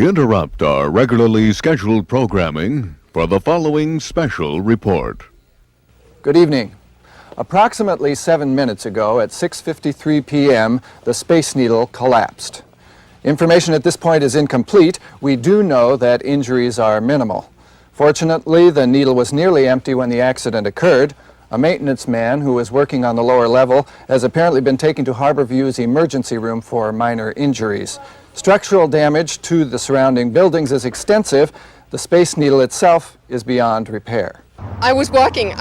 interrupt our regularly scheduled programming for the following special report. Good evening. Approximately 7 minutes ago at 6:53 p.m., the Space Needle collapsed. Information at this point is incomplete. We do know that injuries are minimal. Fortunately, the needle was nearly empty when the accident occurred. A maintenance man who was working on the lower level has apparently been taken to Harborview's emergency room for minor injuries. Structural damage to the surrounding buildings is extensive. The Space Needle itself is beyond repair. I was walking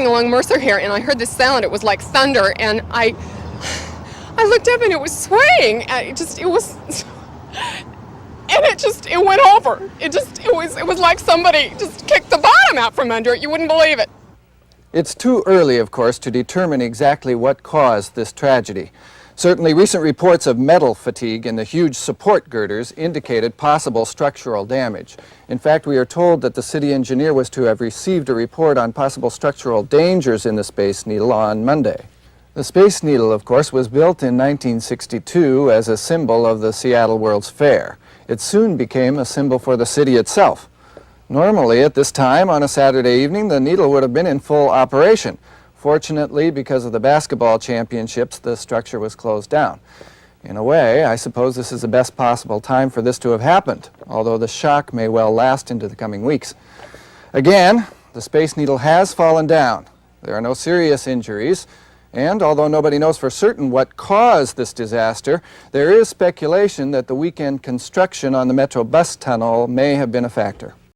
along Mercer here, and I heard this sound. It was like thunder, and I looked up and it was swaying. And it went over. It was like somebody just kicked the bottom out from under it. You wouldn't believe it. It's too early, of course, to determine exactly what caused this tragedy. Certainly, recent reports of metal fatigue in the huge support girders indicated possible structural damage. In fact, we are told that the city engineer was to have received a report on possible structural dangers in the Space Needle on Monday. The Space Needle, of course, was built in 1962 as a symbol of the Seattle World's Fair. It soon became a symbol for the city itself. Normally, at this time on a Saturday evening, the needle would have been in full operation. Fortunately, because of the basketball championships, the structure was closed down. In a way, I suppose this is the best possible time for this to have happened, although the shock may well last into the coming weeks. Again, the Space Needle has fallen down. There are no serious injuries, and although nobody knows for certain what caused this disaster, there is speculation that the weekend construction on the Metro bus tunnel may have been a factor.